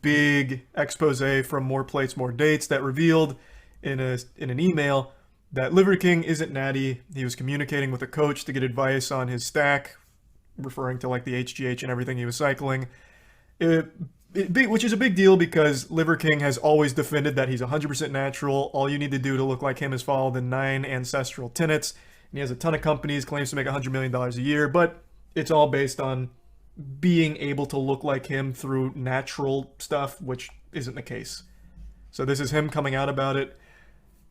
big expose from More Plates, More Dates that revealed in an email that Liver King isn't natty. He was communicating with a coach to get advice on his stack, referring to like the HGH and everything he was cycling. Which is a big deal because Liver King has always defended that he's 100% natural. All you need to do to look like him is follow the 9 ancestral tenets. And he has a ton of companies, claims to make $100 million a year, but it's all based on being able to look like him through natural stuff, which isn't the case. So this is him coming out about it.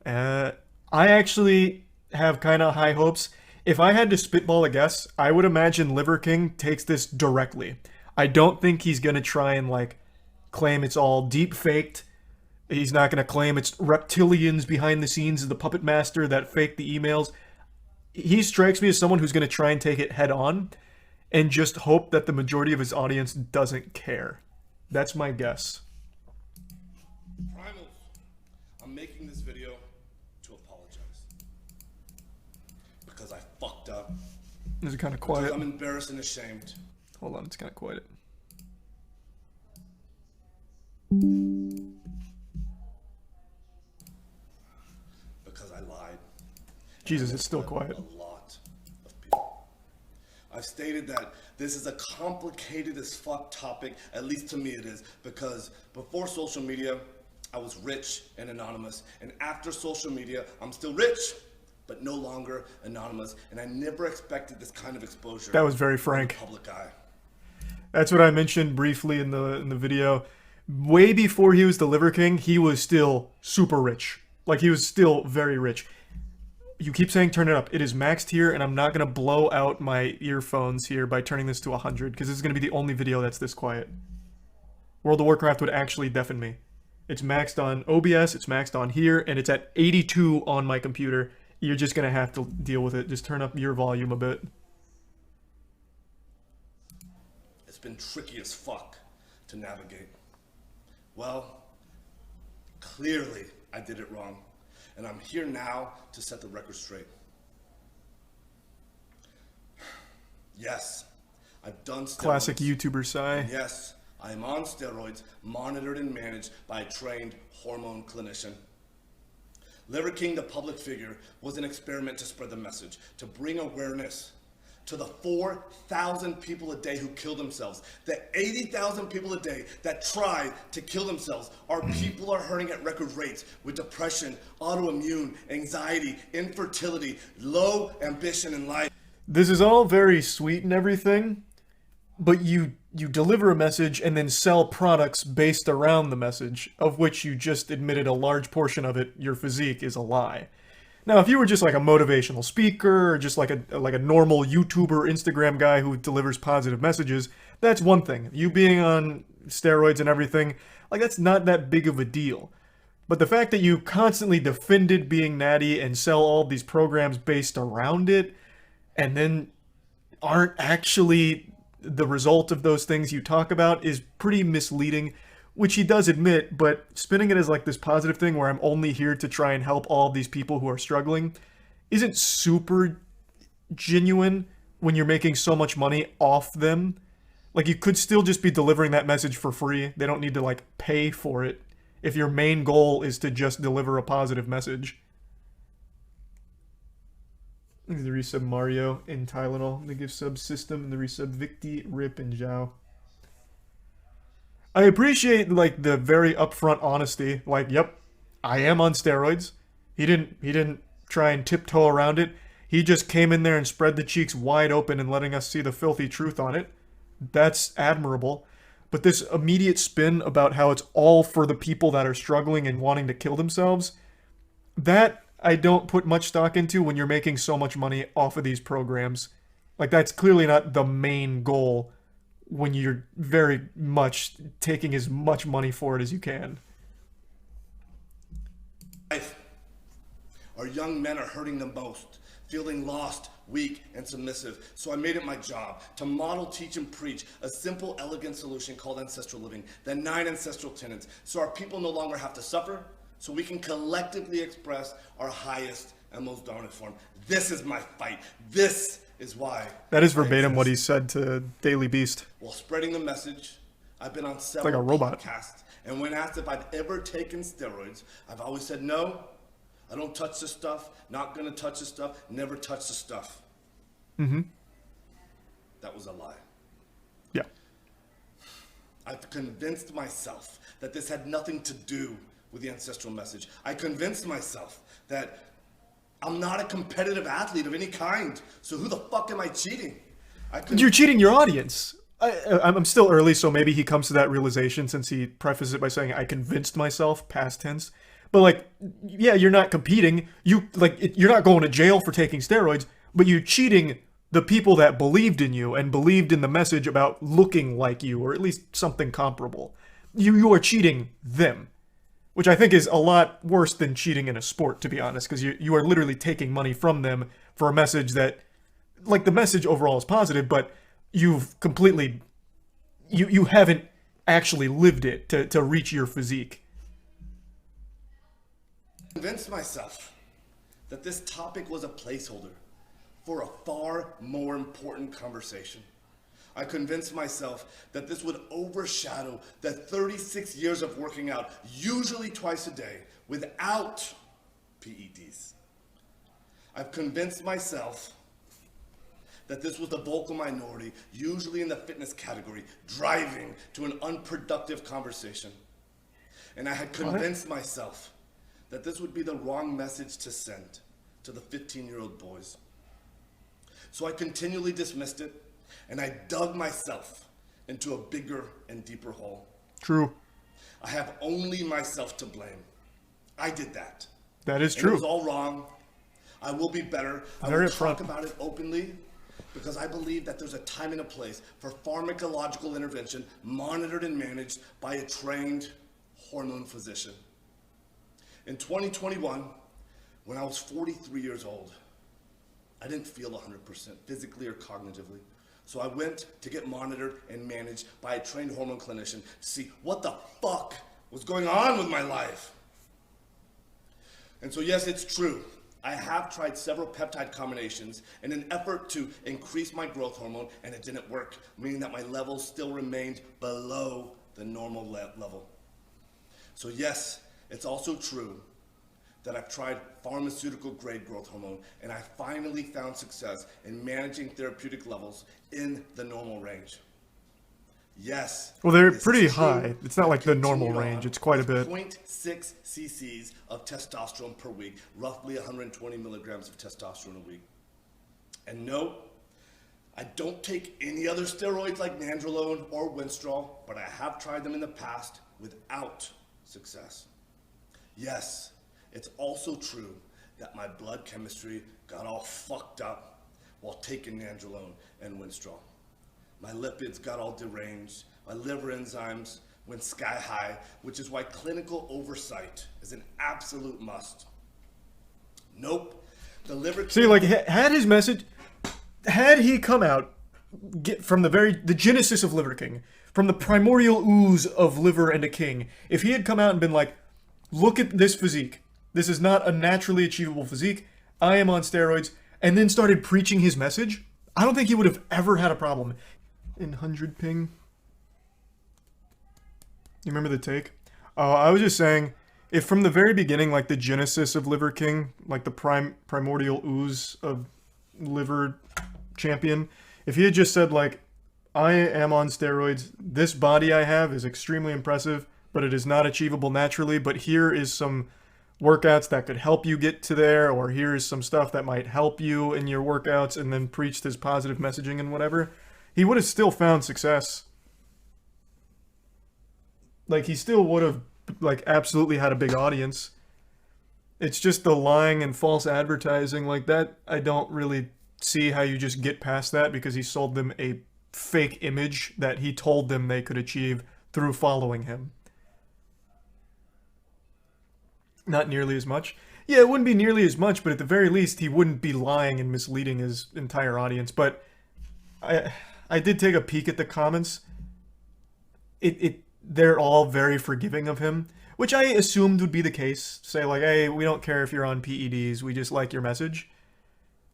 I actually have kind of high hopes. If I had to spitball a guess, I would imagine Liver King takes this directly. I don't think he's going to try and like claim it's all deep faked. He's not going to claim it's reptilians behind the scenes of the puppet master that faked the emails. He strikes me as someone who's going to try and take it head on and just hope that the majority of his audience doesn't care. That's my guess. Primals, I'm making this video to apologize. Because I fucked up. Is it kind of quiet? Because I'm embarrassed and ashamed. Hold on, it's kind of quiet. Because I lied. Jesus, it's still quiet. A lot of people. I've stated that this is a complicated as fuck topic, at least to me it is, because before social media, I was rich and anonymous, and after social media, I'm still rich, but no longer anonymous, and I never expected this kind of exposure. That was very frank. In the public eye. That's what I mentioned briefly in the video. Way before he was the Liver King, he was still super rich. Like, he was still very rich. You keep saying turn it up. It is maxed here, and I'm not going to blow out my earphones here by turning this to 100, because this is going to be the only video that's this quiet. World of Warcraft would actually deafen me. It's maxed on OBS, it's maxed on here, and it's at 82 on my computer. You're just going to have to deal with it. Just turn up your volume a bit. It's been tricky as fuck to navigate. Well, clearly I did it wrong, and I'm here now to set the record straight. Yes, I've done steroids. Classic YouTuber sigh. Yes, I am on steroids, monitored and managed by a trained hormone clinician. Liver King, the public figure, was an experiment to spread the message, to bring awareness to the 4,000 people a day who kill themselves. The 80,000 people a day that try to kill themselves. Our people are hurting at record rates with depression, autoimmune, anxiety, infertility, low ambition in life. This is all very sweet and everything, but you deliver a message and then sell products based around the message, of which you just admitted a large portion of it, your physique, is a lie. Now, if you were just like a motivational speaker or just like a normal YouTuber, Instagram guy who delivers positive messages, that's one thing. You being on steroids and everything, like, that's not that big of a deal. But the fact that you constantly defended being natty and sell all these programs based around it, and then aren't actually the result of those things you talk about, is pretty misleading. Which he does admit, but spinning it as like this positive thing where I'm only here to try and help all these people who are struggling isn't super genuine when you're making so much money off them. Like, you could still just be delivering that message for free. They don't need to like pay for it if your main goal is to just deliver a positive message. The resub Mario in Tylenol, the gift sub System, and the resub Victi, Rip, and Zhao. I appreciate like the very upfront honesty. Like, yep, I am on steroids. He didn't try and tiptoe around it. He just came in there and spread the cheeks wide open and letting us see the filthy truth on it. That's admirable. But this immediate spin about how it's all for the people that are struggling and wanting to kill themselves, that I don't put much stock into when you're making so much money off of these programs. Like, that's clearly not the main goal when you're very much taking as much money for it as you can. Our young men are hurting the most, feeling lost, weak, and submissive. So I made it my job to model, teach, and preach a simple, elegant solution called ancestral living, the 9 ancestral tenets, so our people no longer have to suffer, so we can collectively express our highest and most dominant form. This is my fight. This is why. That is verbatim what he said to Daily Beast. While spreading the message, I've been on like a several robot. podcasts, and when asked if I've ever taken steroids, I've always said no. I don't touch this stuff. Not gonna touch this stuff. Never touch the stuff. That was a lie. Yeah. I've convinced myself that this had nothing to do with the ancestral message. I convinced myself that I'm not a competitive athlete of any kind. So who the fuck am I cheating? You're cheating your audience. I'm still early, so maybe he comes to that realization since he prefaces it by saying, I convinced myself, past tense. But like, yeah, you're not competing. You're not going to jail for taking steroids, but you're cheating the people that believed in you and believed in the message about looking like you, or at least something comparable. You are cheating them, which I think is a lot worse than cheating in a sport, to be honest, because you are literally taking money from them for a message that, like, the message overall is positive, but you've completely, you haven't actually lived it to reach your physique. I convinced myself that this topic was a placeholder for a far more important conversation. I convinced myself that this would overshadow the 36 years of working out, usually twice a day, without PEDs. I've convinced myself that this was the vocal minority, usually in the fitness category, driving to an unproductive conversation. And I had convinced myself that this would be the wrong message to send to the 15-year-old boys. So I continually dismissed it, and I dug myself into a bigger and deeper hole. True. I have only myself to blame. I did that. That is And true. it was all wrong. I will be better. I Very will upfront. talk about it openly because I believe that there's a time and a place for pharmacological intervention monitored and managed by a trained hormone physician. In 2021, when I was 43 years old, I didn't feel 100% physically or cognitively. So I went to get monitored and managed by a trained hormone clinician to see what the fuck was going on with my life. And so yes, it's true. I have tried several peptide combinations in an effort to increase my growth hormone, and it didn't work, meaning that my levels still remained below the normal level. So yes, it's also true that I've tried pharmaceutical grade growth hormone, and I finally found success in managing therapeutic levels in the normal range. Yes. Well, they're this pretty is true. high. It's not I like the normal continued range. on It's quite a with bit. 0.6 cc's of testosterone per week, roughly 120 milligrams of testosterone a week. And no, I don't take any other steroids like nandrolone or winstrol, but I have tried them in the past without success. Yes, it's also true that my blood chemistry got all fucked up while taking nandrolone and winstrol. My lipids got all deranged. My liver enzymes went sky high, which is why clinical oversight is an absolute must. Nope. The liver... See, like, had his message, had he come out from the genesis of Liver King, from the primordial ooze of Liver and a King, if he had come out and been like, look at this physique, this is not a naturally achievable physique, I am on steroids, and then started preaching his message, I don't think he would have ever had a problem. In 100 ping. You remember the take? I was just saying, if from the very beginning, like the genesis of Liver King, like the primordial ooze of Liver Champion, if he had just said like, I am on steroids, this body I have is extremely impressive, but it is not achievable naturally, but here is some workouts that could help you get to there, or here's some stuff that might help you in your workouts, and then preached his positive messaging and whatever, he would have still found success. Like, he still would have, like, absolutely had a big audience. It's just the lying and false advertising like that. I don't really see how you just get past that, because he sold them a fake image that he told them they could achieve through following him. Not nearly as much. Yeah, it wouldn't be nearly as much, but at the very least, he wouldn't be lying and misleading his entire audience. But I did take a peek at the comments. They're all very forgiving of him, which I assumed would be the case. Say like, hey, we don't care if you're on PEDs, we just like your message.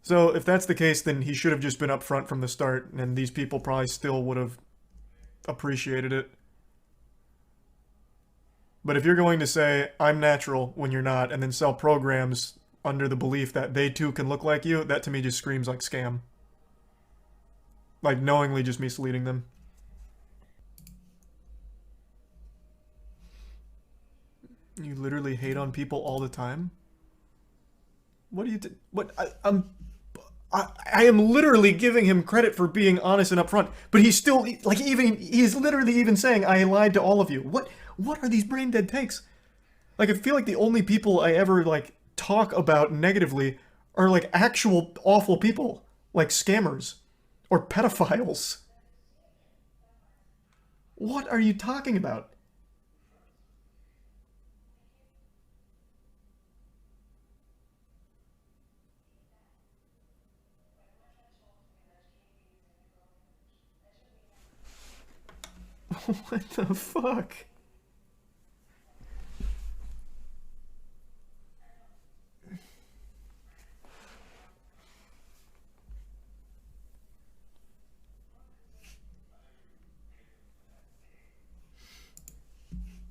So if that's the case, then he should have just been upfront from the start, and these people probably still would have appreciated it. But if you're going to say, I'm natural when you're not, and then sell programs under the belief that they too can look like you, that to me just screams like scam. Like knowingly just misleading them. You literally hate on people all the time? What do you... what... I am literally giving him credit for being honest and upfront, but he's still, like, he's literally even saying, I lied to all of you. What are these brain dead takes? Like, I feel like the only people I ever, like, talk about negatively are, like, actual awful people. Like scammers. Or pedophiles. What are you talking about? What the fuck?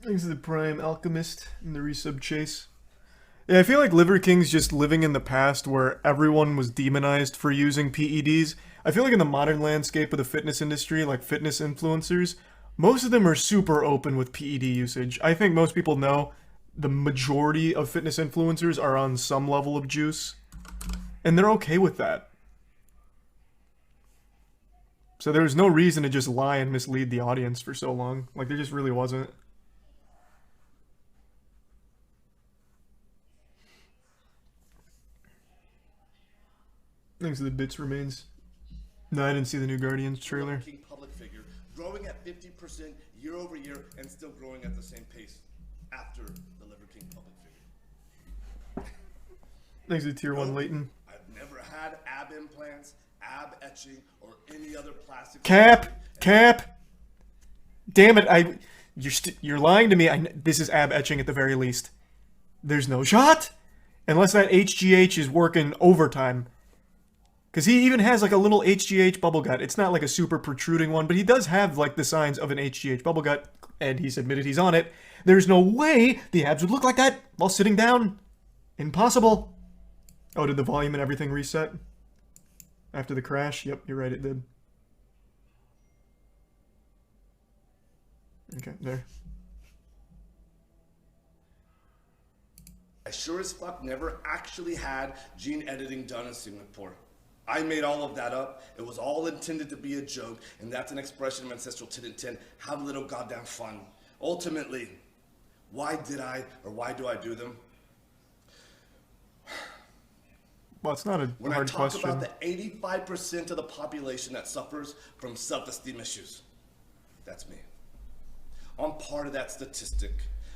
Thanks to the Prime Alchemist and the resub chase. Yeah, I feel like Liver King's just living in the past where everyone was demonized for using PEDs. I feel like in the modern landscape of the fitness industry, like fitness influencers, most of them are super open with PED usage. I think most people know the majority of fitness influencers are on some level of juice, and they're okay with that. So there was no reason to just lie and mislead the audience for so long. Like, there just really wasn't. Thanks to the bits remains. No, I didn't see the new Guardians trailer. King public figure, growing at 50% year over year and still growing at the same pace after the Liver King public figure. Thanks to Tier 1 Leighton. I've never had ab implants, ab etching, or any other plastic. Cap! Damn it! You're lying to me. This is ab etching at the very least. There's no shot, unless that HGH is working overtime. Because he even has like a little HGH bubble gut. It's not like a super protruding one, but he does have like the signs of an HGH bubble gut, and he's admitted he's on it. There's no way the abs would look like that while sitting down. Impossible. Oh, did the volume and everything reset? After the crash? Yep, you're right, it did. Okay, there. I sure as fuck never actually had gene editing done in Singapore. I made all of that up. It was all intended to be a joke, and that's an expression of ancestral 10 and 10. Have a little goddamn fun. Ultimately, why did I, or why do I do them? Well, it's not a when hard question. When I talk about the 85% of the population that suffers from self-esteem issues, that's me. I'm part of that statistic.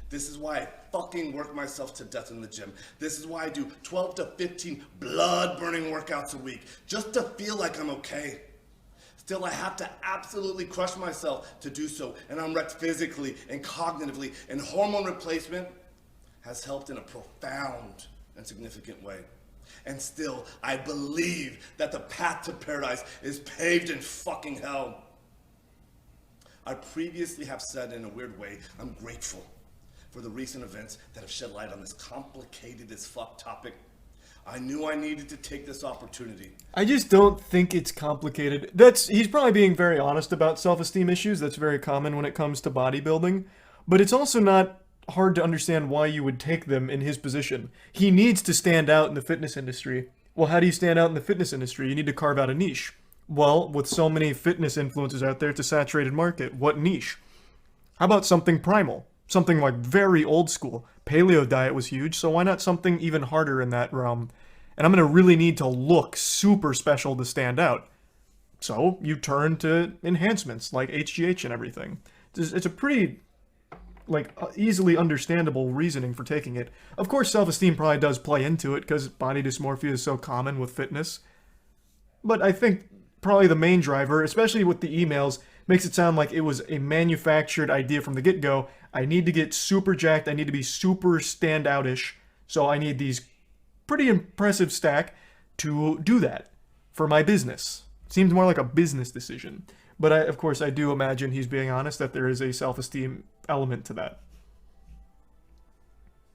This is why I fucking work myself to death in the gym. This is why I do 12 to 15 blood-burning workouts a week, just to feel like I'm okay. Still, I have to absolutely crush myself to do so, and I'm wrecked physically and cognitively, and hormone replacement has helped in a profound and significant way. And still, I believe that the path to paradise is paved in fucking hell. I previously have said in a weird way, I'm grateful for the recent events that have shed light on this complicated as fuck topic. I knew I needed to take this opportunity. I just don't think it's complicated. He's probably being very honest about self-esteem issues. That's very common when it comes to bodybuilding. But it's also not hard to understand why you would take them in his position. He needs to stand out in the fitness industry. Well, how do you stand out in the fitness industry? You need to carve out a niche. Well, with so many fitness influencers out there, it's a saturated market. What niche? How about something primal? Something like very old school. Paleo diet was huge, so why not something even harder in that realm? And I'm going to really need to look super special to stand out. So you turn to enhancements like HGH and everything. It's a pretty easily understandable reasoning for taking it. Of course, self-esteem probably does play into it because body dysmorphia is so common with fitness. But I think probably the main driver, especially with the emails, makes it sound like it was a manufactured idea from the get-go. I need to get super jacked. I need to be super standoutish. So I need these pretty impressive stack to do that for my business. Seems more like a business decision. But of course, I do imagine he's being honest that there is a self-esteem element to that.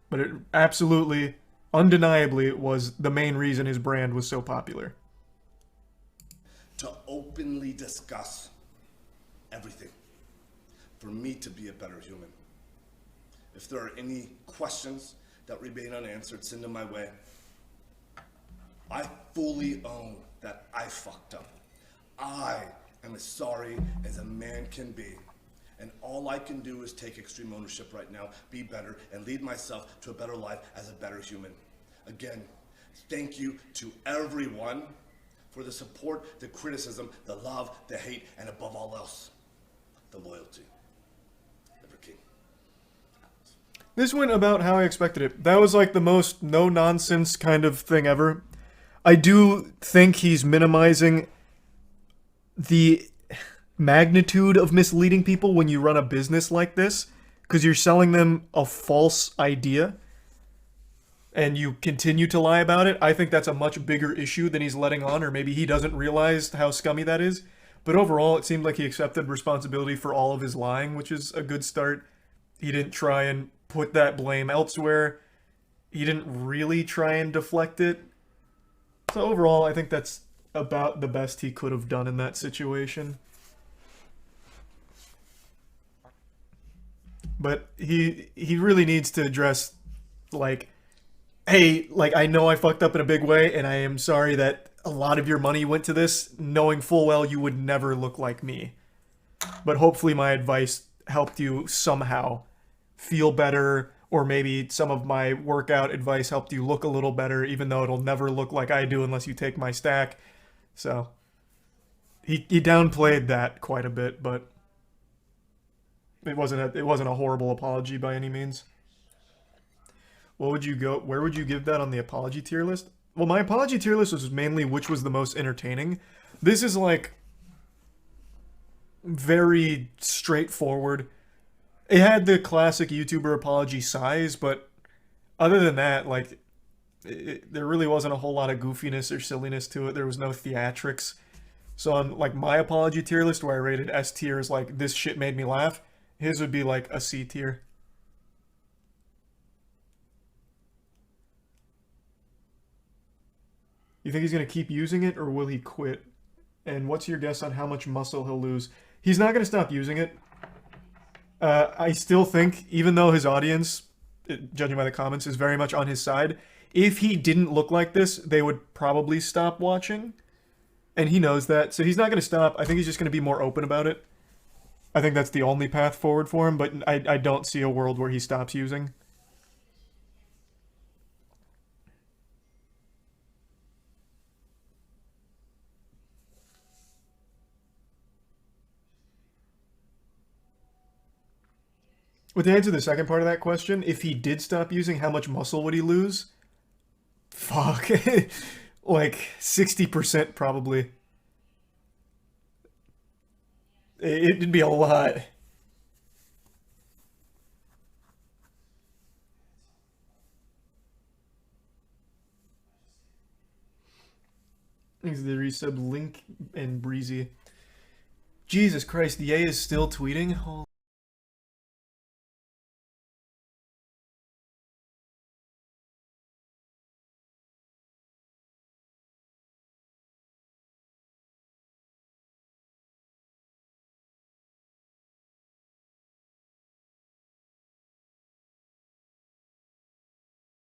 But it absolutely, undeniably, was the main reason his brand was so popular. To openly discuss everything, for me to be a better human. If there are any questions that remain unanswered, send them my way. I fully own that I fucked up. I am as sorry as a man can be. And all I can do is take extreme ownership right now, be better, and lead myself to a better life as a better human. Again, thank you to everyone for the support, the criticism, the love, the hate, and above all else, the loyalty. Liver King. This went about how I expected it. That was like the most no-nonsense kind of thing ever. I do think he's minimizing the magnitude of misleading people when you run a business like this, because you're selling them a false idea and you continue to lie about it. I think that's a much bigger issue than he's letting on, or maybe he doesn't realize how scummy that is. But overall, it seemed like he accepted responsibility for all of his lying, which is a good start. He didn't try and put that blame elsewhere. He didn't really try and deflect it. So overall, I think that's about the best he could have done in that situation. But he really needs to address, like, hey, like, I know I fucked up in a big way, and I am sorry that a lot of your money went to this, knowing full well you would never look like me. But hopefully my advice helped you somehow feel better, or maybe some of my workout advice helped you look a little better, even though it'll never look like I do unless you take my stack. So he downplayed that quite a bit, but it wasn't a horrible apology by any means. Where would you give that on the apology tier list? Well, my apology tier list was mainly which was the most entertaining. This is like very straightforward. It had the classic YouTuber apology size, but other than that, like, there really wasn't a whole lot of goofiness or silliness to it. There was no theatrics. So on like my apology tier list, where I rated S tier as like this shit made me laugh, his would be like a C tier. You think he's going to keep using it, or will he quit? And what's your guess on how much muscle he'll lose? He's not going to stop using it. I still think, even though his audience, judging by the comments, is very much on his side, if he didn't look like this, they would probably stop watching. And he knows that, so he's not going to stop. I think he's just going to be more open about it. I think that's the only path forward for him, but I don't see a world where he stops using. With the answer to the second part of that question, if he did stop using, how much muscle would he lose? Fuck. Like 60% probably. It'd be a lot. Thanks to the resub, Link and Breezy. Jesus Christ, the A is still tweeting? Holy